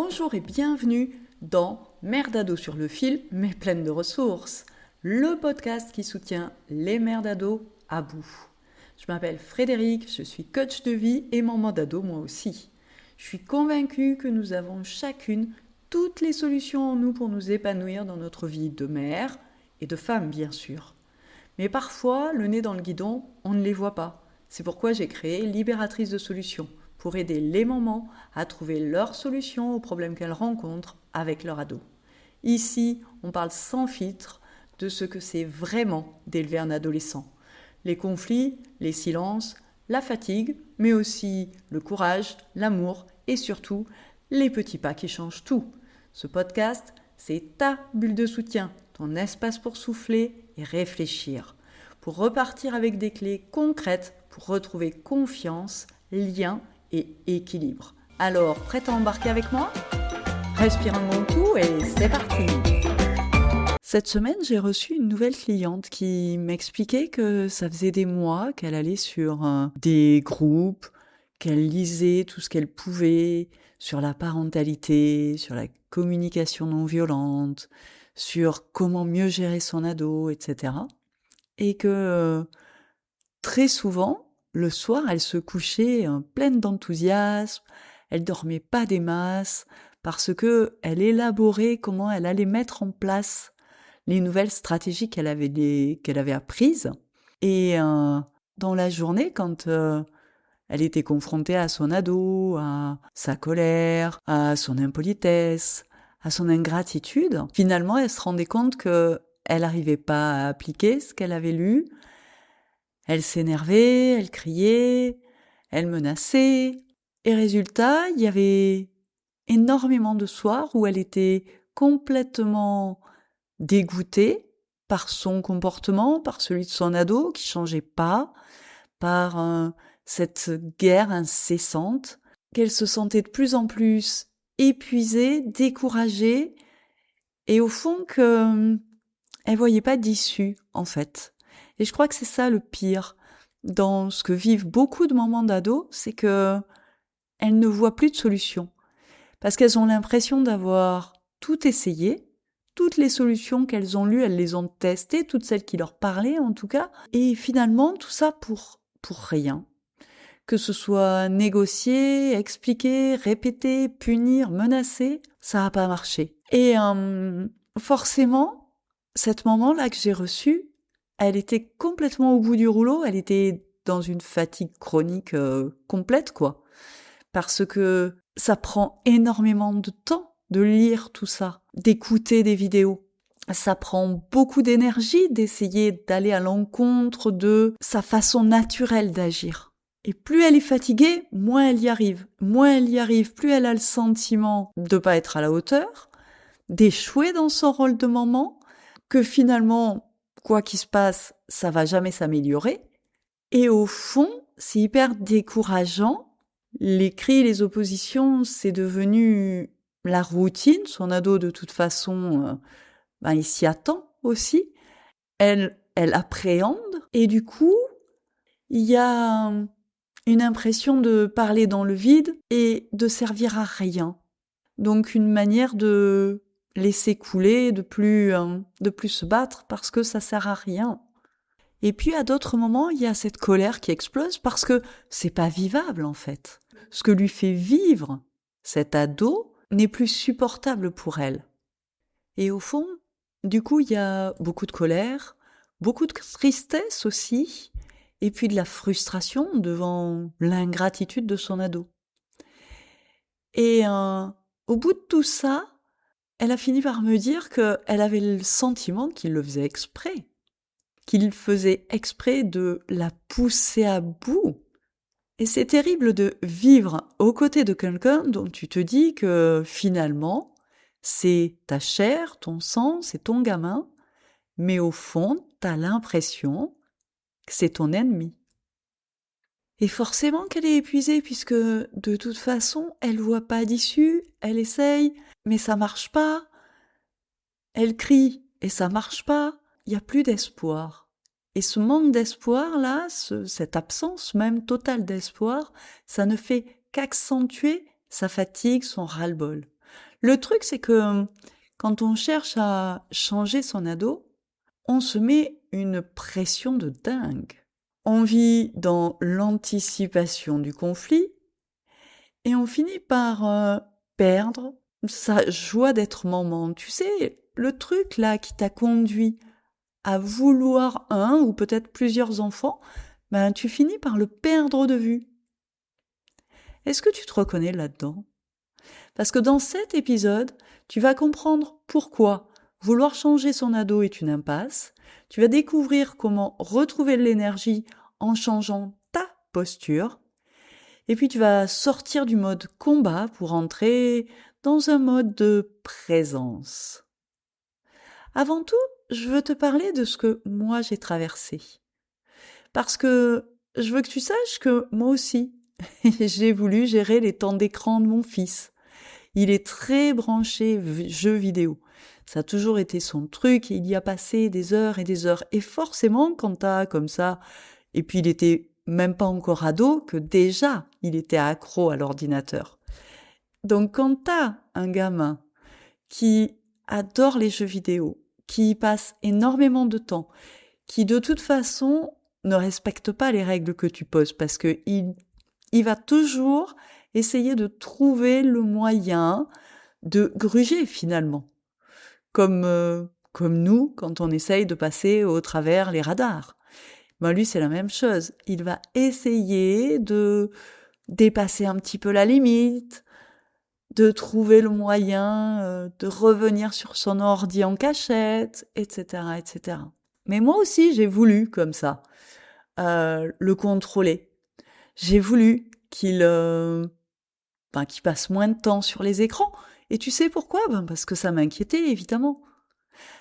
Bonjour et bienvenue dans Mère d'ado sur le fil, mais pleine de ressources, le podcast qui soutient les mères d'ado à bout. Je m'appelle Frédéric, je suis coach de vie et maman d'ado moi aussi. Je suis convaincue que nous avons chacune toutes les solutions en nous pour nous épanouir dans notre vie de mère et de femme bien sûr. Mais parfois, le nez dans le guidon, on ne les voit pas. C'est pourquoi j'ai créé Libératrice de solutions, pour aider les mamans à trouver leurs solutions aux problèmes qu'elles rencontrent avec leur ado. Ici, on parle sans filtre de ce que c'est vraiment d'élever un adolescent. Les conflits, les silences, la fatigue, mais aussi le courage, l'amour et surtout les petits pas qui changent tout. Ce podcast, c'est ta bulle de soutien, ton espace pour souffler et réfléchir, pour repartir avec des clés concrètes pour retrouver confiance, lien et équilibre. Alors, prête à embarquer avec moi ? Respire un bon coup et c'est parti ! Cette semaine, j'ai reçu une nouvelle cliente qui m'expliquait que ça faisait des mois qu'elle allait sur des groupes, qu'elle lisait tout ce qu'elle pouvait sur la parentalité, sur la communication non violente, sur comment mieux gérer son ado, etc. Et que très souvent, le soir, elle se couchait pleine d'enthousiasme, elle dormait pas des masses, parce que elle élaborait comment elle allait mettre en place les nouvelles stratégies qu'elle avait apprises. Et dans la journée, quand elle était confrontée à son ado, à sa colère, à son impolitesse, à son ingratitude, finalement, elle se rendait compte que elle n'arrivait pas à appliquer ce qu'elle avait lu. Elle s'énervait, elle criait, elle menaçait. Et résultat, il y avait énormément de soirs où elle était complètement dégoûtée par son comportement, par celui de son ado qui changeait pas, par cette guerre incessante, qu'elle se sentait de plus en plus épuisée, découragée, et au fond elle voyait pas d'issue en fait. Et je crois que c'est ça le pire dans ce que vivent beaucoup de mamans d'ados, c'est que elles ne voient plus de solution. Parce qu'elles ont l'impression d'avoir tout essayé, toutes les solutions qu'elles ont lues, elles les ont testées, toutes celles qui leur parlaient en tout cas, et finalement tout ça pour rien. Que ce soit négocier, expliquer, répéter, punir, menacer, ça n'a pas marché. Et forcément, cette maman-là que j'ai reçue, elle était complètement au bout du rouleau, elle était dans une fatigue chronique complète, quoi. Parce que ça prend énormément de temps de lire tout ça, d'écouter des vidéos. Ça prend beaucoup d'énergie d'essayer d'aller à l'encontre de sa façon naturelle d'agir. Et plus elle est fatiguée, moins elle y arrive. Moins elle y arrive, plus elle a le sentiment de pas être à la hauteur, d'échouer dans son rôle de maman, que finalement, quoi qu'il se passe, ça va jamais s'améliorer. Et au fond, c'est hyper décourageant. Les cris, les oppositions, c'est devenu la routine. Son ado, de toute façon, il s'y attend aussi. Elle appréhende. Et du coup, il y a une impression de parler dans le vide et de servir à rien. Donc une manière de laisser couler, de plus se battre parce que ça sert à rien. Et puis à d'autres moments, il y a cette colère qui explose parce que c'est pas vivable en fait. Ce que lui fait vivre cet ado n'est plus supportable pour elle. Et au fond, du coup, il y a beaucoup de colère, beaucoup de tristesse aussi, et puis de la frustration devant l'ingratitude de son ado. Et au bout de tout ça, elle a fini par me dire qu'elle avait le sentiment qu'il le faisait exprès, qu'il faisait exprès de la pousser à bout. Et c'est terrible de vivre aux côtés de quelqu'un dont tu te dis que finalement, c'est ta chair, ton sang, c'est ton gamin, mais au fond, t'as l'impression que c'est ton ennemi. Et forcément qu'elle est épuisée puisque de toute façon, elle voit pas d'issue, elle essaye, mais ça marche pas. Elle crie et ça marche pas, il y a plus d'espoir. Et ce manque d'espoir-là, cette absence même totale d'espoir, ça ne fait qu'accentuer sa fatigue, son ras-le-bol. Le truc, c'est que quand on cherche à changer son ado, on se met une pression de dingue. On vit dans l'anticipation du conflit et on finit par perdre sa joie d'être maman. Tu sais, le truc là qui t'a conduit à vouloir un ou peut-être plusieurs enfants, ben tu finis par le perdre de vue. Est-ce que tu te reconnais là-dedans? Parce que dans cet épisode, tu vas comprendre pourquoi vouloir changer son ado est une impasse. Tu vas découvrir comment retrouver de l'énergie en changeant ta posture. Et puis tu vas sortir du mode combat pour entrer dans un mode de présence. Avant tout, je veux te parler de ce que moi j'ai traversé. Parce que je veux que tu saches que moi aussi, j'ai voulu gérer les temps d'écran de mon fils. Il est très branché jeux vidéo. Ça a toujours été son truc, il y a passé des heures et des heures. Et forcément, quand t'as comme ça, et puis il était même pas encore ado, que déjà, il était accro à l'ordinateur. Donc quand t'as un gamin qui adore les jeux vidéo, qui y passe énormément de temps, qui de toute façon ne respecte pas les règles que tu poses, parce que il va toujours essayer de trouver le moyen de gruger finalement, comme nous quand on essaye de passer au travers les radars. Ben lui c'est la même chose, il va essayer de dépasser un petit peu la limite, de trouver le moyen de revenir sur son ordi en cachette, etc., etc. Mais moi aussi j'ai voulu comme ça le contrôler. J'ai voulu qu'il passe moins de temps sur les écrans. Et tu sais pourquoi? Parce que ça m'inquiétait, évidemment.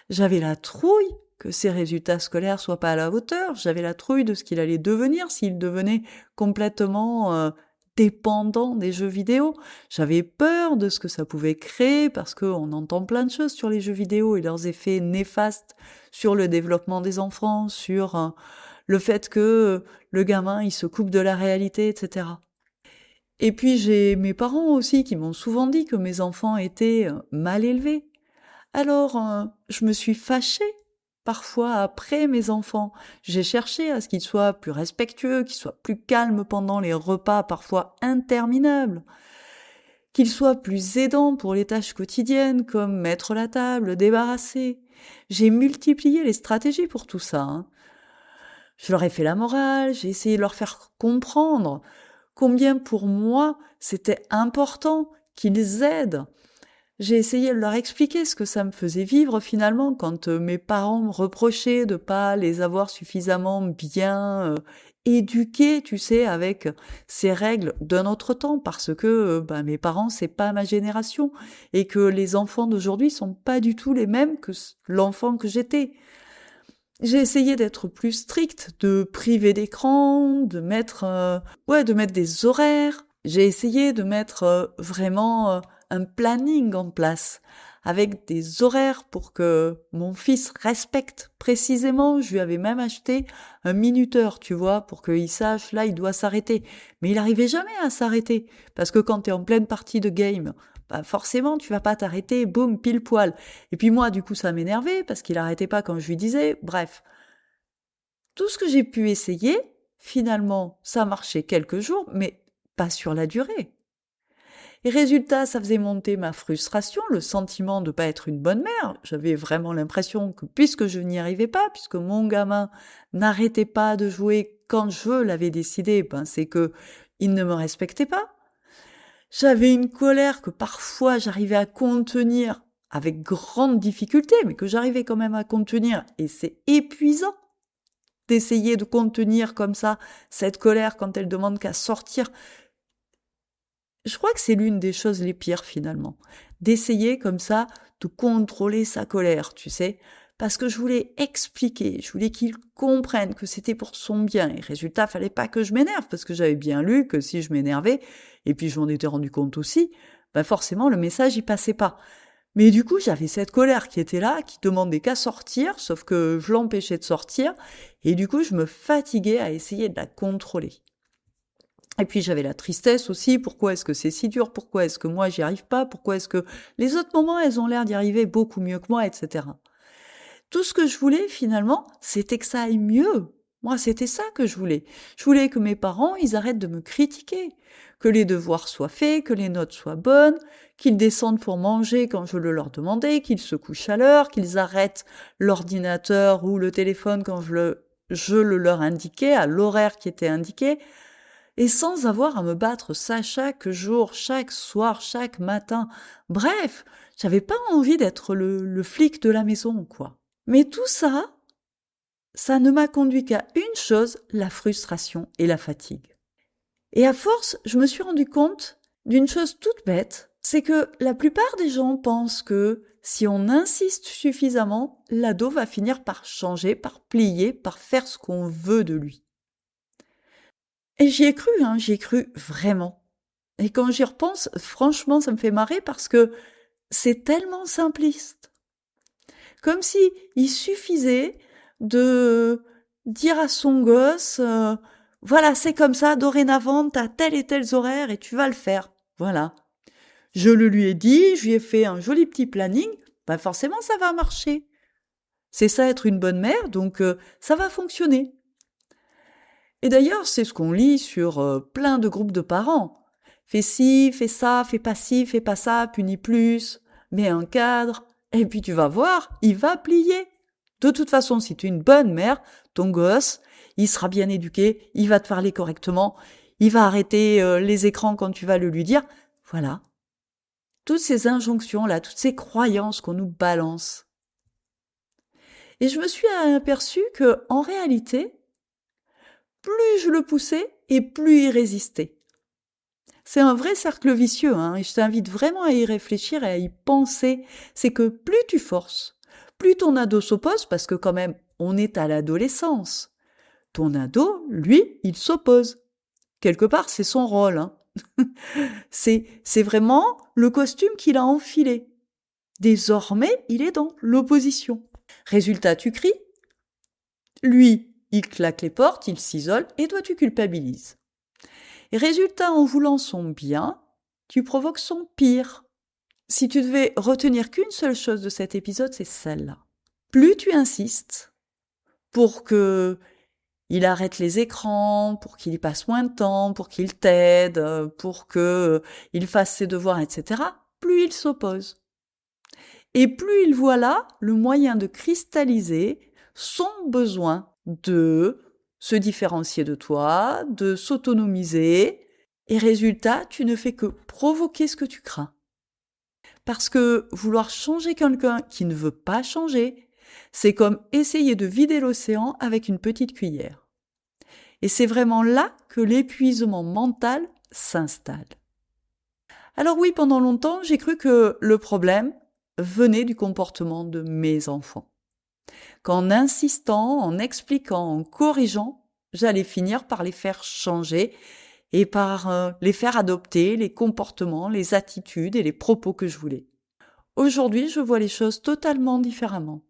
J'avais la trouille que ses résultats scolaires soient pas à la hauteur. J'avais la trouille de ce qu'il allait devenir s'il devenait complètement dépendant des jeux vidéo. J'avais peur de ce que ça pouvait créer parce qu'on entend plein de choses sur les jeux vidéo et leurs effets néfastes sur le développement des enfants, sur le fait que le gamin, il se coupe de la réalité, etc. Et puis j'ai mes parents aussi qui m'ont souvent dit que mes enfants étaient mal élevés. Alors je me suis fâchée parfois après mes enfants. J'ai cherché à ce qu'ils soient plus respectueux, qu'ils soient plus calmes pendant les repas parfois interminables, qu'ils soient plus aidants pour les tâches quotidiennes comme mettre la table, débarrasser. J'ai multiplié les stratégies pour tout ça. Je leur ai fait la morale, j'ai essayé de leur faire comprendre combien pour moi c'était important qu'ils aident. J'ai essayé de leur expliquer ce que ça me faisait vivre finalement quand mes parents me reprochaient de pas les avoir suffisamment bien éduqués, tu sais, avec ces règles d'un autre temps, parce que mes parents c'est pas ma génération et que les enfants d'aujourd'hui sont pas du tout les mêmes que l'enfant que j'étais. J'ai essayé d'être plus stricte, de priver d'écran, de mettre des horaires. J'ai essayé de mettre vraiment un planning en place avec des horaires pour que mon fils respecte précisément. Je lui avais même acheté un minuteur, tu vois, pour qu'il sache, là, il doit s'arrêter. Mais il arrivait jamais à s'arrêter parce que quand tu es en pleine partie de game, forcément, tu vas pas t'arrêter, boum, pile poil. Et puis moi, du coup, ça m'énervait parce qu'il arrêtait pas quand je lui disais. Bref, tout ce que j'ai pu essayer, finalement, ça marchait quelques jours, mais pas sur la durée. Et résultat, ça faisait monter ma frustration, le sentiment de pas être une bonne mère. J'avais vraiment l'impression que puisque je n'y arrivais pas, puisque mon gamin n'arrêtait pas de jouer quand je l'avais décidé, c'est que il ne me respectait pas. J'avais une colère que parfois j'arrivais à contenir avec grande difficulté, mais que j'arrivais quand même à contenir, et c'est épuisant d'essayer de contenir comme ça cette colère quand elle demande qu'à sortir. Je crois que c'est l'une des choses les pires finalement, d'essayer comme ça de contrôler sa colère, tu sais, parce que je voulais expliquer, je voulais qu'il comprenne que c'était pour son bien. Et résultat, fallait pas que je m'énerve, parce que j'avais bien lu que si je m'énervais, et puis je m'en étais rendu compte aussi, forcément le message y passait pas. Mais du coup, j'avais cette colère qui était là, qui demandait qu'à sortir, sauf que je l'empêchais de sortir, et du coup, je me fatiguais à essayer de la contrôler. Et puis j'avais la tristesse aussi, pourquoi est-ce que c'est si dur, pourquoi est-ce que moi j'y arrive pas, pourquoi est-ce que les autres mamans elles ont l'air d'y arriver beaucoup mieux que moi, etc. Tout ce que je voulais finalement, c'était que ça aille mieux. Moi, c'était ça que je voulais. Je voulais que mes parents, ils arrêtent de me critiquer, que les devoirs soient faits, que les notes soient bonnes, qu'ils descendent pour manger quand je le leur demandais, qu'ils se couchent à l'heure, qu'ils arrêtent l'ordinateur ou le téléphone quand je le leur indiquais, à l'horaire qui était indiqué, et sans avoir à me battre ça chaque jour, chaque soir, chaque matin. Bref, j'avais pas envie d'être le flic de la maison, quoi. Mais tout ça, ça ne m'a conduit qu'à une chose, la frustration et la fatigue. Et à force, je me suis rendu compte d'une chose toute bête, c'est que la plupart des gens pensent que si on insiste suffisamment, l'ado va finir par changer, par plier, par faire ce qu'on veut de lui. Et j'y ai cru vraiment. Et quand j'y repense, franchement, ça me fait marrer parce que c'est tellement simpliste. Comme si il suffisait de dire à son gosse, voilà, c'est comme ça, dorénavant, t'as tel et tels horaires et tu vas le faire. Voilà. Je le lui ai dit, je lui ai fait un joli petit planning, ben forcément ça va marcher. C'est ça être une bonne mère, donc ça va fonctionner. Et d'ailleurs, c'est ce qu'on lit sur plein de groupes de parents. Fais ci, fais ça, fais pas ci, fais pas ça, punis plus, mets un cadre, et puis tu vas voir, il va plier. De toute façon, si tu es une bonne mère, ton gosse, il sera bien éduqué, il va te parler correctement, il va arrêter les écrans quand tu vas le lui dire. Voilà. Toutes ces injonctions-là, toutes ces croyances qu'on nous balance. Et je me suis aperçue que, en réalité, plus je le poussais et plus il résistait. C'est un vrai cercle vicieux, hein, et je t'invite vraiment à y réfléchir et à y penser. C'est que plus tu forces, plus ton ado s'oppose, parce que quand même, on est à l'adolescence. Ton ado, lui, il s'oppose. Quelque part, c'est son rôle. Hein. C'est vraiment le costume qu'il a enfilé. Désormais, il est dans l'opposition. Résultat, tu cries. Lui, il claque les portes, il s'isole, et toi, tu culpabilises. Et résultat, en voulant son bien, tu provoques son pire. Si tu devais retenir qu'une seule chose de cet épisode, c'est celle-là. Plus tu insistes pour que il arrête les écrans, pour qu'il y passe moins de temps, pour qu'il t'aide, pour que il fasse ses devoirs, etc., plus il s'oppose. Et plus il voit là le moyen de cristalliser son besoin de se différencier de toi, de s'autonomiser, et résultat, tu ne fais que provoquer ce que tu crains. Parce que vouloir changer quelqu'un qui ne veut pas changer, c'est comme essayer de vider l'océan avec une petite cuillère. Et c'est vraiment là que l'épuisement mental s'installe. Alors oui, pendant longtemps, j'ai cru que le problème venait du comportement de mes enfants. Qu'en insistant, en expliquant, en corrigeant, j'allais finir par les faire changer et par les faire adopter les comportements, les attitudes et les propos que je voulais. Aujourd'hui, je vois les choses totalement différemment.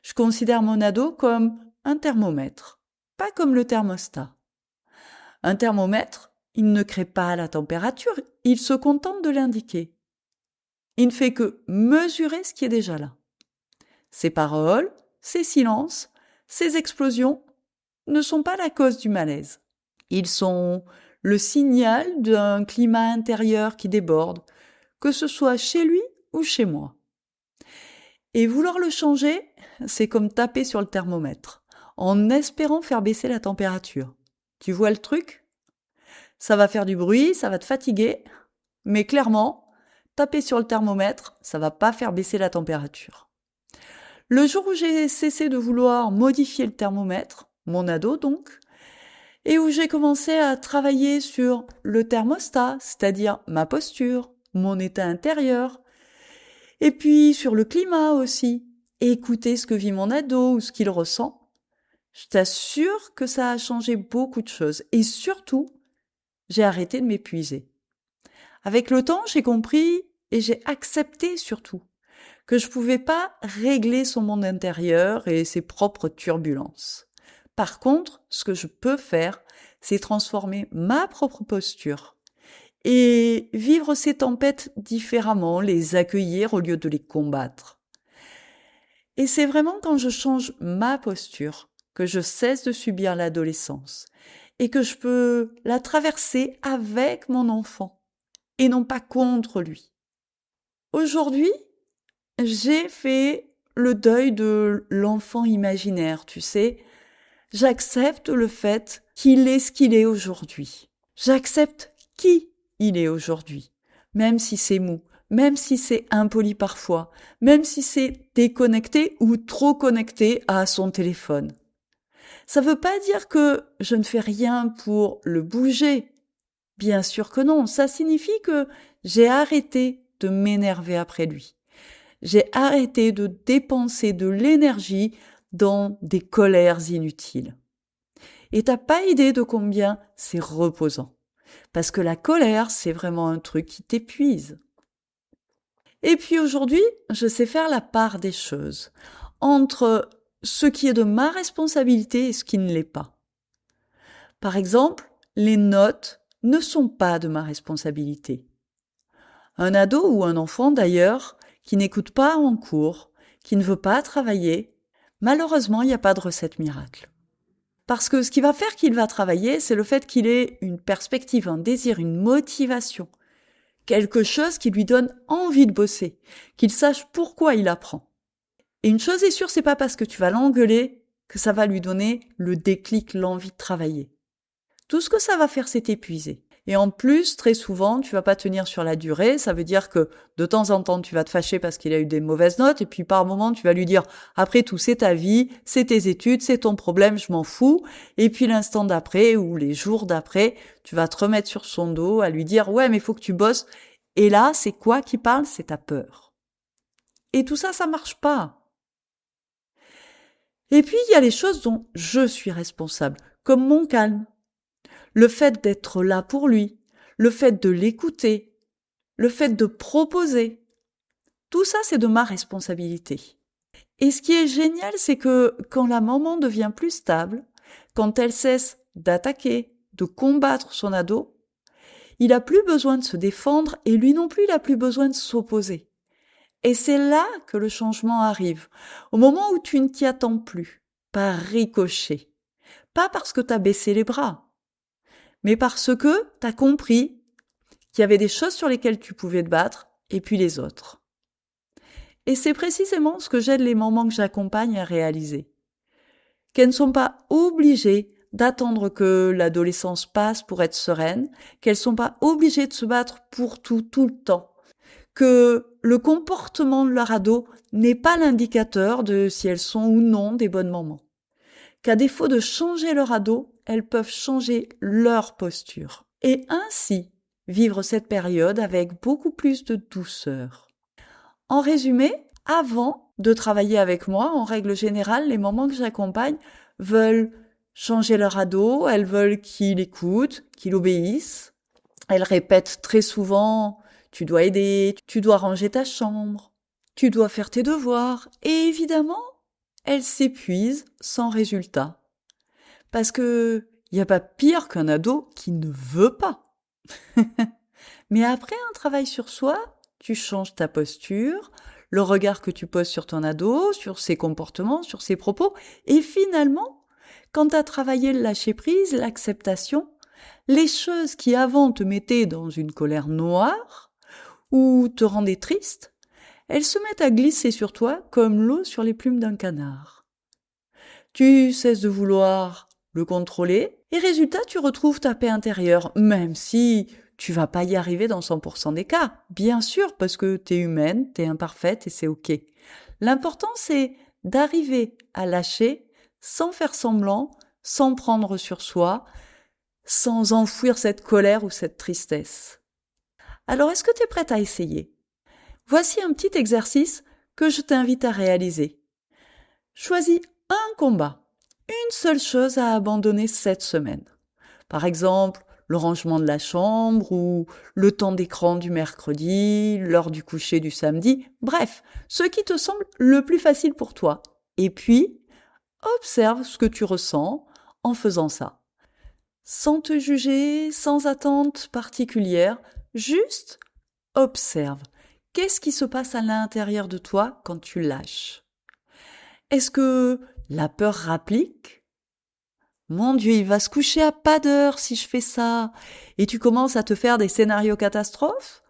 Je considère mon ado comme un thermomètre, pas comme le thermostat. Un thermomètre, il ne crée pas la température, il se contente de l'indiquer. Il ne fait que mesurer ce qui est déjà là. Ses paroles, ses silences, ses explosions ne sont pas la cause du malaise. Ils sont le signal d'un climat intérieur qui déborde, que ce soit chez lui ou chez moi. Et vouloir le changer, c'est comme taper sur le thermomètre, en espérant faire baisser la température. Tu vois le truc ? Ça va faire du bruit, ça va te fatiguer, mais clairement, taper sur le thermomètre, ça va pas faire baisser la température. Le jour où j'ai cessé de vouloir modifier le thermomètre, mon ado donc, et où j'ai commencé à travailler sur le thermostat, c'est-à-dire ma posture, mon état intérieur, et puis sur le climat aussi, et écouter ce que vit mon ado ou ce qu'il ressent, je t'assure que ça a changé beaucoup de choses. Et surtout, j'ai arrêté de m'épuiser. Avec le temps, j'ai compris et j'ai accepté surtout que je pouvais pas régler son monde intérieur et ses propres turbulences. Par contre, ce que je peux faire, c'est transformer ma propre posture et vivre ces tempêtes différemment, les accueillir au lieu de les combattre. Et c'est vraiment quand je change ma posture que je cesse de subir l'adolescence et que je peux la traverser avec mon enfant et non pas contre lui. Aujourd'hui, j'ai fait le deuil de l'enfant imaginaire, tu sais. J'accepte le fait qu'il est ce qu'il est aujourd'hui. J'accepte qui il est aujourd'hui, même si c'est mou, même si c'est impoli parfois, même si c'est déconnecté ou trop connecté à son téléphone. Ça veut pas dire que je ne fais rien pour le bouger. Bien sûr que non, ça signifie que j'ai arrêté de m'énerver après lui. J'ai arrêté de dépenser de l'énergie dans des colères inutiles. Et t'as pas idée de combien c'est reposant. Parce que la colère, c'est vraiment un truc qui t'épuise. Et puis aujourd'hui, je sais faire la part des choses entre ce qui est de ma responsabilité et ce qui ne l'est pas. Par exemple, les notes ne sont pas de ma responsabilité. Un ado ou un enfant d'ailleurs, qui n'écoute pas en cours, qui ne veut pas travailler, malheureusement, il n'y a pas de recette miracle. Parce que ce qui va faire qu'il va travailler, c'est le fait qu'il ait une perspective, un désir, une motivation. Quelque chose qui lui donne envie de bosser, qu'il sache pourquoi il apprend. Et une chose est sûre, c'est pas parce que tu vas l'engueuler que ça va lui donner le déclic, l'envie de travailler. Tout ce que ça va faire, c'est t'épuiser. Et en plus, très souvent, tu vas pas tenir sur la durée. Ça veut dire que de temps en temps, tu vas te fâcher parce qu'il a eu des mauvaises notes. Et puis par moment, tu vas lui dire, après tout, c'est ta vie, c'est tes études, c'est ton problème, je m'en fous. Et puis l'instant d'après ou les jours d'après, tu vas te remettre sur son dos à lui dire, ouais, mais il faut que tu bosses. Et là, c'est quoi qui parle? C'est ta peur. Et tout ça, ça marche pas. Et puis, il y a les choses dont je suis responsable, comme mon calme. Le fait d'être là pour lui, le fait de l'écouter, le fait de proposer, tout ça c'est de ma responsabilité. Et ce qui est génial, c'est que quand la maman devient plus stable, quand elle cesse d'attaquer, de combattre son ado, il a plus besoin de se défendre et lui non plus il a plus besoin de s'opposer. Et c'est là que le changement arrive, au moment où tu ne t'y attends plus, par ricochet. Pas parce que t'as baissé les bras, mais parce que t'as compris qu'il y avait des choses sur lesquelles tu pouvais te battre, et puis les autres. Et c'est précisément ce que j'aide les mamans que j'accompagne à réaliser. Qu'elles ne sont pas obligées d'attendre que l'adolescence passe pour être sereines, qu'elles ne sont pas obligées de se battre pour tout le temps, que le comportement de leur ado n'est pas l'indicateur de si elles sont ou non des bonnes mamans. Qu'à défaut de changer leur ado, elles peuvent changer leur posture. Et ainsi, vivre cette période avec beaucoup plus de douceur. En résumé, avant de travailler avec moi, en règle générale, les mamans que j'accompagne veulent changer leur ado, elles veulent qu'il écoute, qu'il obéisse. Elles répètent très souvent « tu dois aider, tu dois ranger ta chambre, tu dois faire tes devoirs ». Et évidemment, elles s'épuisent sans résultat. Parce que il n'y a pas pire qu'un ado qui ne veut pas. Mais après un travail sur soi, tu changes ta posture, le regard que tu poses sur ton ado, sur ses comportements, sur ses propos, et finalement, quand tu as travaillé le lâcher-prise, l'acceptation, les choses qui avant te mettaient dans une colère noire ou te rendaient triste, elles se mettent à glisser sur toi comme l'eau sur les plumes d'un canard. Tu cesses de vouloir le contrôler, et résultat, tu retrouves ta paix intérieure, même si tu vas pas y arriver dans 100% des cas. Bien sûr, parce que t'es humaine, t'es imparfaite et c'est ok. L'important, c'est d'arriver à lâcher sans faire semblant, sans prendre sur soi, sans enfouir cette colère ou cette tristesse. Alors, est-ce que tu es prête à essayer? Voici un petit exercice que je t'invite à réaliser. Choisis un combat. Une seule chose à abandonner cette semaine. Par exemple, le rangement de la chambre ou le temps d'écran du mercredi, l'heure du coucher du samedi, bref, ce qui te semble le plus facile pour toi. Et puis, observe ce que tu ressens en faisant ça. sans te juger, sans attente particulière, juste observe. Qu'est-ce qui se passe à l'intérieur de toi quand tu lâches? Est-ce que la peur rapplique? Mon Dieu, il va se coucher à pas d'heure si je fais ça. Et tu commences à te faire des scénarios catastrophes?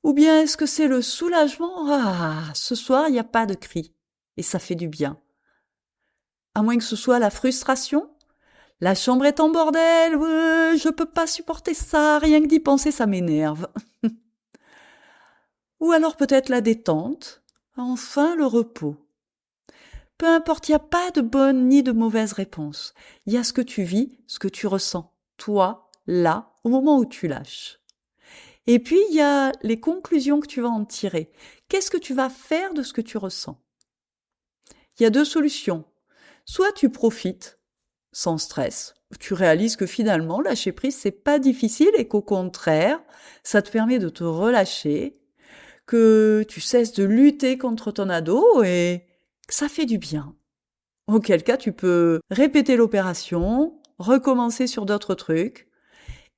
Ou bien est-ce que c'est le soulagement? Ah, ce soir, il n'y a pas de cri. Et ça fait du bien. À moins que ce soit la frustration? La chambre est en bordel, je peux pas supporter ça, rien que d'y penser, ça m'énerve. Ou alors peut-être la détente, enfin le repos. Peu importe, il n'y a pas de bonne ni de mauvaise réponse. Il y a ce que tu vis, ce que tu ressens, toi, là, au moment où tu lâches. Et puis, il y a les conclusions que tu vas en tirer. Qu'est-ce que tu vas faire de ce que tu ressens? Il y a deux solutions. Soit tu profites, sans stress. Tu réalises que finalement, lâcher prise, c'est pas difficile et qu'au contraire, ça te permet de te relâcher, que tu cesses de lutter contre ton ado et que ça fait du bien. Auquel cas, tu peux répéter l'opération, recommencer sur d'autres trucs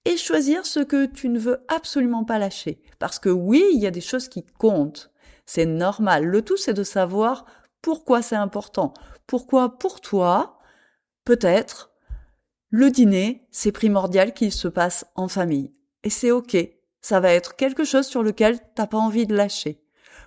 et choisir ce que tu ne veux absolument pas lâcher. Parce que oui, il y a des choses qui comptent. C'est normal. Le tout, c'est de savoir pourquoi c'est important. Pourquoi, pour toi, peut-être, le dîner, c'est primordial qu'il se passe en famille. Et c'est ok. Ça va être quelque chose sur lequel t'as pas envie de lâcher.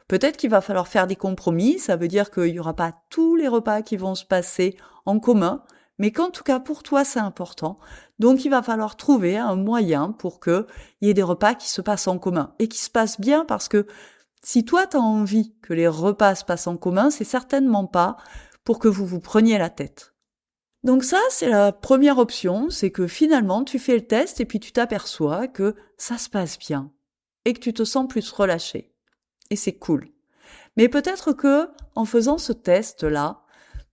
Peut-être qu'il va falloir faire des compromis. Ça veut dire qu'il y aura pas tous les repas qui vont se passer en commun, mais qu'en tout cas pour toi c'est important. Donc il va falloir trouver un moyen pour qu'il y ait des repas qui se passent en commun et qui se passent bien, parce que si toi t'as envie que les repas se passent en commun, c'est certainement pas pour que vous vous preniez la tête. Donc ça, c'est la première option, c'est que finalement, tu fais le test et puis tu t'aperçois que ça se passe bien et que tu te sens plus relâché. Et c'est cool. Mais peut-être que, en faisant ce test-là,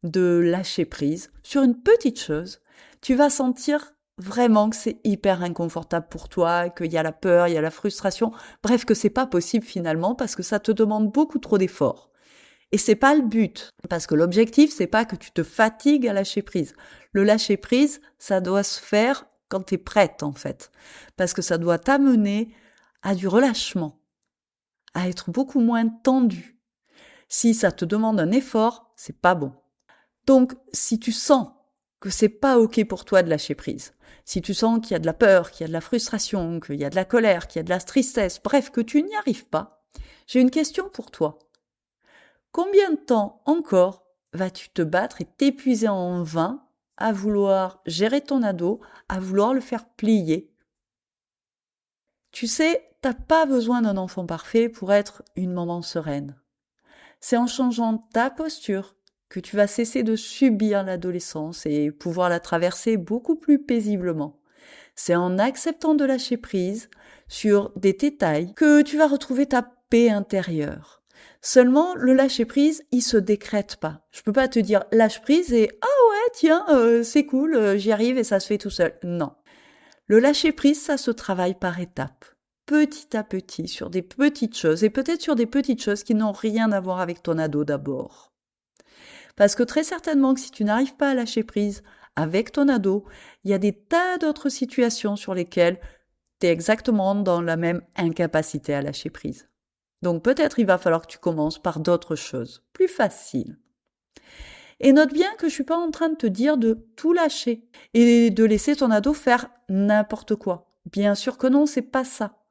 de lâcher prise sur une petite chose, tu vas sentir vraiment que c'est hyper inconfortable pour toi, qu'il y a la peur, il y a la frustration, bref, que c'est pas possible finalement parce que ça te demande beaucoup trop d'efforts. Et c'est pas le but, parce que l'objectif, c'est pas que tu te fatigues à lâcher prise. Le lâcher prise, ça doit se faire quand t'es prête, en fait. Parce que ça doit t'amener à du relâchement, à être beaucoup moins tendu. Si ça te demande un effort, c'est pas bon. Donc, si tu sens que c'est pas ok pour toi de lâcher prise, si tu sens qu'il y a de la peur, qu'il y a de la frustration, qu'il y a de la colère, qu'il y a de la tristesse, bref, que tu n'y arrives pas, j'ai une question pour toi. Combien de temps encore vas-tu te battre et t'épuiser en vain à vouloir gérer ton ado, à vouloir le faire plier? Tu sais, t'as pas besoin d'un enfant parfait pour être une maman sereine. C'est en changeant ta posture que tu vas cesser de subir l'adolescence et pouvoir la traverser beaucoup plus paisiblement. C'est en acceptant de lâcher prise sur des détails que tu vas retrouver ta paix intérieure. Seulement, le lâcher prise, il se décrète pas. Je peux pas te dire lâche prise et ah ouais, tiens, c'est cool, j'y arrive et ça se fait tout seul. Non. Le lâcher prise, ça se travaille par étapes, petit à petit, sur des petites choses et peut-être sur des petites choses qui n'ont rien à voir avec ton ado d'abord. Parce que très certainement que si tu n'arrives pas à lâcher prise avec ton ado, il y a des tas d'autres situations sur lesquelles tu es exactement dans la même incapacité à lâcher prise. Donc peut-être il va falloir que tu commences par d'autres choses, plus faciles. Et note bien que je suis pas en train de te dire de tout lâcher et de laisser ton ado faire n'importe quoi. Bien sûr que non, c'est pas ça.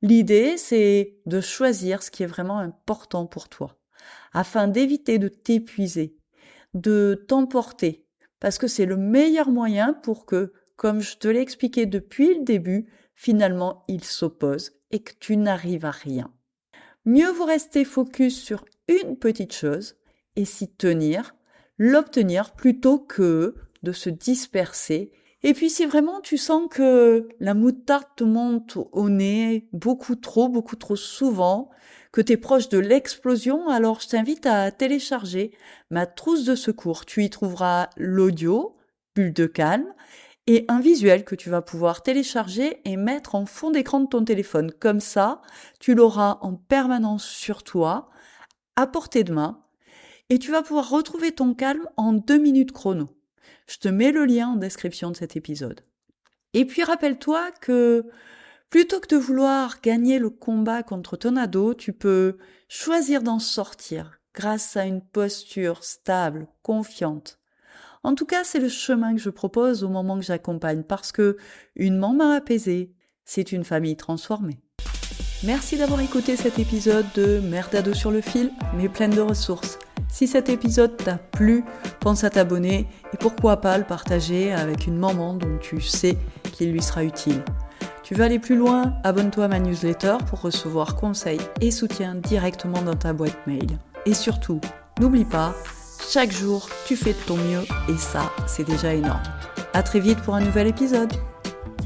L'idée, c'est de choisir ce qui est vraiment important pour toi, afin d'éviter de t'épuiser, de t'emporter, parce que c'est le meilleur moyen pour que, comme je te l'ai expliqué depuis le début, finalement, il s'oppose et que tu n'arrives à rien. Mieux vaut rester focus sur une petite chose et s'y tenir, l'obtenir plutôt que de se disperser. Et puis si vraiment tu sens que la moutarde te monte au nez beaucoup trop souvent, que tu es proche de l'explosion, alors je t'invite à télécharger ma trousse de secours. Tu y trouveras l'audio, bulle de calme, et un visuel que tu vas pouvoir télécharger et mettre en fond d'écran de ton téléphone. Comme ça, tu l'auras en permanence sur toi, à portée de main, et tu vas pouvoir retrouver ton calme en 2 minutes chrono. Je te mets le lien en description de cet épisode. Et puis rappelle-toi que plutôt que de vouloir gagner le combat contre ton ado, tu peux choisir d'en sortir grâce à une posture stable, confiante. En tout cas, c'est le chemin que je propose au moment que j'accompagne parce que une maman apaisée, c'est une famille transformée. Merci d'avoir écouté cet épisode de Mère d'ado sur le fil, mais pleine de ressources. Si cet épisode t'a plu, pense à t'abonner et pourquoi pas le partager avec une maman dont tu sais qu'il lui sera utile. Tu veux aller plus loin? Abonne-toi à ma newsletter pour recevoir conseils et soutien directement dans ta boîte mail. Et surtout, n'oublie pas, chaque jour, tu fais de ton mieux et ça, c'est déjà énorme. À très vite pour un nouvel épisode.